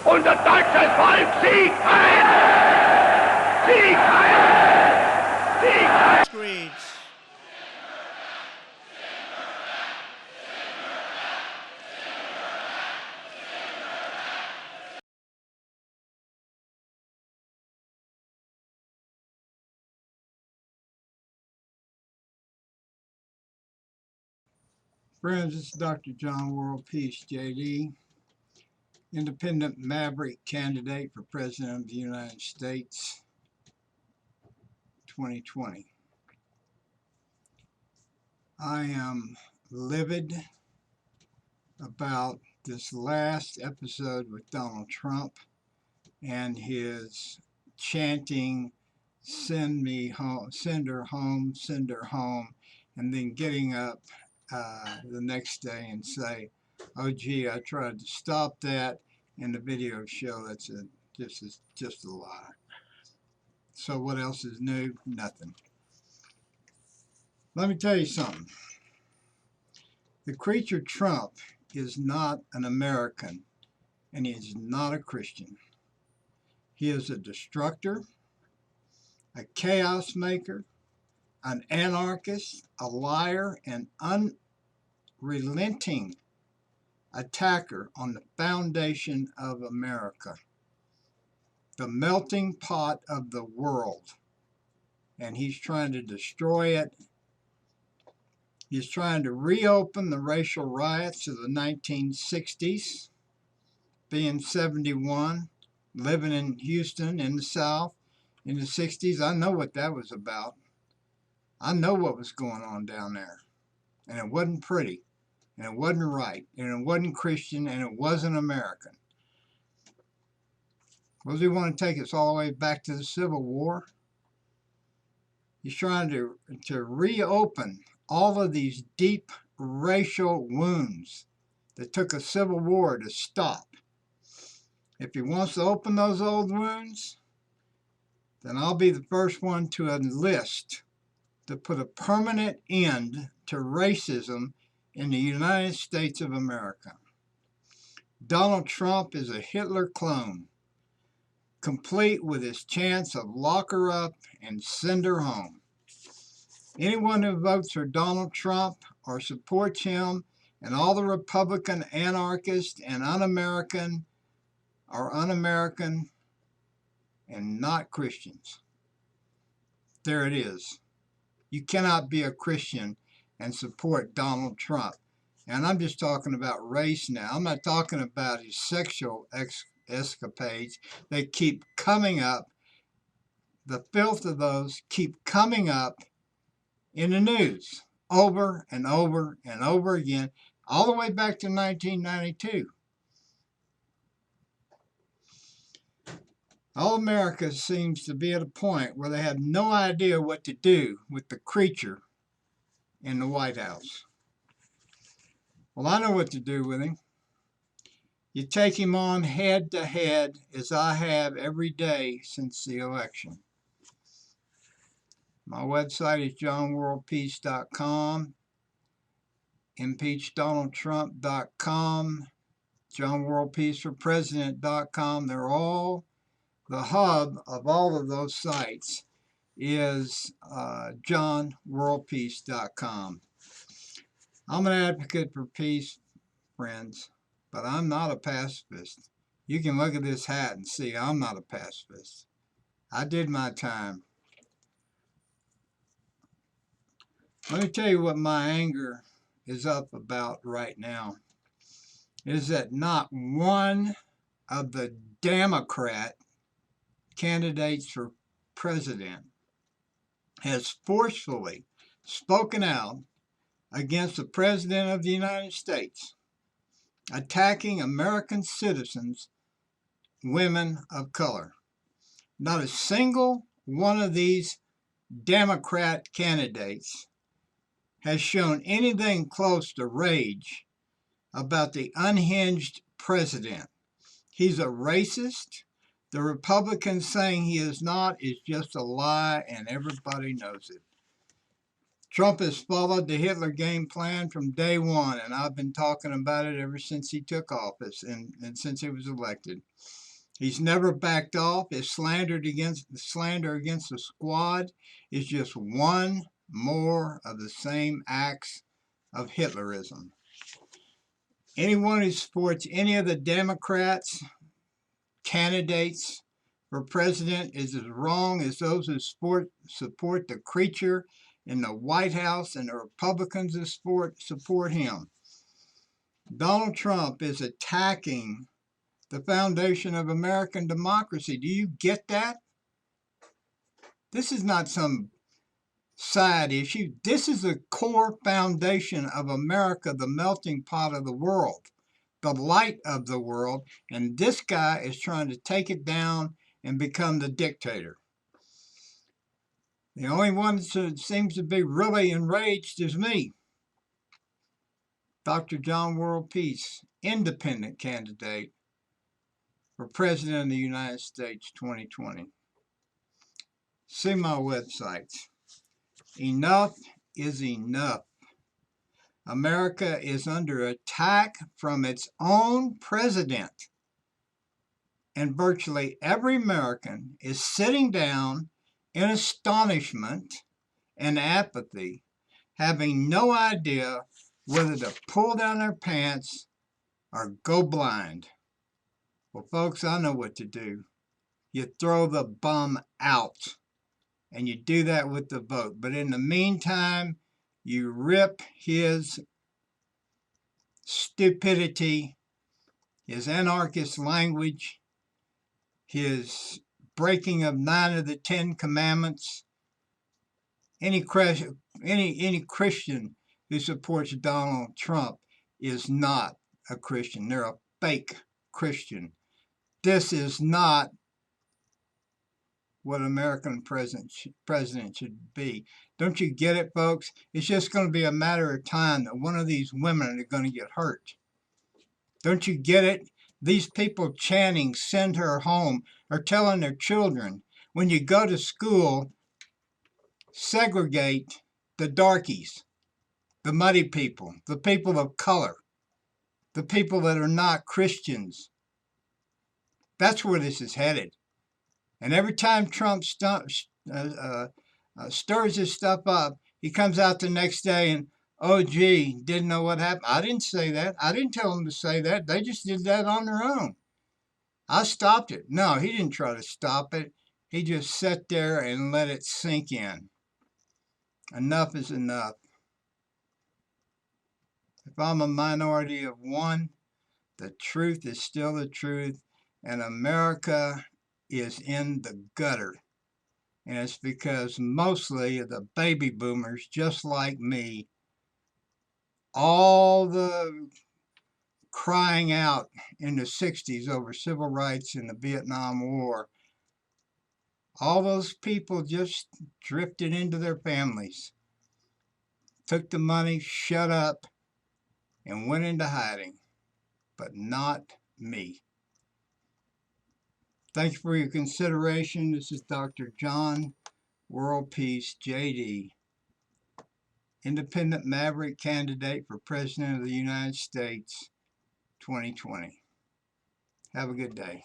Und das deutsche Volk siegt heil! Sieg heil! Sieg heil! Screeds. Friends, this is Dr. John WorldPeace JD, independent maverick candidate for President of the United States 2020. I am livid about this last episode with Donald Trump and his chanting, send me home, send her home, and then getting up the next day and say, oh gee, I tried to stop that, and the video show that's just a lie. So what else is new? Nothing. Let me tell you something. The creature Trump is not an American, and he is not a Christian. He is a destructor, a chaos maker, an anarchist, a liar, and unrelenting attacker on the foundation of America, the melting pot of the world, and he's trying to destroy it. He's trying to reopen the racial riots of the 1960s, being 71, living in Houston in the South in the 60s. I know what that was about. I know what was going on down there, and it wasn't pretty. And it wasn't right, and it wasn't Christian, and it wasn't American. Does he want to take us all the way back to the Civil War? He's trying to reopen all of these deep racial wounds that took a civil war to stop. If he wants to open those old wounds, then I'll be the first one to enlist to put a permanent end to racism in the United States of America. Donald Trump is a Hitler clone, complete with his chance of lock her up and send her home. Anyone who votes for Donald Trump or supports him and all the Republican anarchists and un-American are un-American and not Christians. There it is. You cannot be a Christian and support Donald Trump. And I'm just talking about race now. I'm not talking about his sexual escapades. They keep coming up. The filth of those keep coming up in the news over and over and over again, all the way back to 1992. All America seems to be at a point where they have no idea what to do with the creature in the White House. Well, I know what to do with him. You take him on head to head, as I have every day since the election. My website is johnworldpeaceyd.com, impeachdonaldtrump.com, johnworldpeaceforpresident.com. They're all, the hub of all of those sites is johnworldpeace.com. I'm an advocate for peace, friends, but I'm not a pacifist. You can look at this hat and see I'm not a pacifist. I did my time. Let me tell you what my anger is up about right now. Is that not one of the Democrat candidates for president has forcefully spoken out against the President of the United States, attacking American citizens, women of color. Not a single one of these Democrat candidates has shown anything close to rage about the unhinged president. He's a racist. The Republicans saying he is not is just a lie, and everybody knows it. Trump has followed the Hitler game plan from day one, and I've been talking about it ever since he took office and since he was elected. He's never backed off. His slander against the squad is just one more of the same acts of Hitlerism. Anyone who supports any of the Democrats candidates for president is as wrong as those who support the creature in the White House and the Republicans who support him. Donald Trump is attacking the foundation of American democracy. Do you get that? This is not some side issue. This is the core foundation of America, the melting pot of the world, the light of the world, and this guy is trying to take it down and become the dictator. The only one that seems to be really enraged is me, Dr. John WorldPeace, independent candidate for President of the United States 2020. See my websites. Enough is enough. America is under attack from its own president. And virtually every American is sitting down in astonishment and apathy, having no idea whether to pull down their pants or go blind. Well, folks, I know what to do. You throw the bum out, and you do that with the vote. But in the meantime, you rip his stupidity, his anarchist language, his breaking of 9 of the 10 commandments. Any Christian who supports Donald Trump is not a Christian. They're a fake Christian. This is not what American president should be. Don't you get it, folks? It's just going to be a matter of time that one of these women are going to get hurt. Don't you get it? These people chanting, "Send her home," are telling their children, when you go to school, segregate the darkies, the muddy people, the people of color, the people that are not Christians. That's where this is headed. And every time Trump stirs his stuff up, he comes out the next day and, oh, gee, didn't know what happened. I didn't say that. I didn't tell them to say that. They just did that on their own. I stopped it. No, he didn't try to stop it. He just sat there and let it sink in. Enough is enough. If I'm a minority of one, the truth is still the truth, and America is in the gutter. And it's because mostly the baby boomers, just like me, all the crying out in the 60s over civil rights in the Vietnam War, all those people just drifted into their families, took the money, shut up, and went into hiding. But not me. Thank you for your consideration. This is Dr. John WorldPeace JD, independent maverick candidate for President of the United States 2020. Have a good day.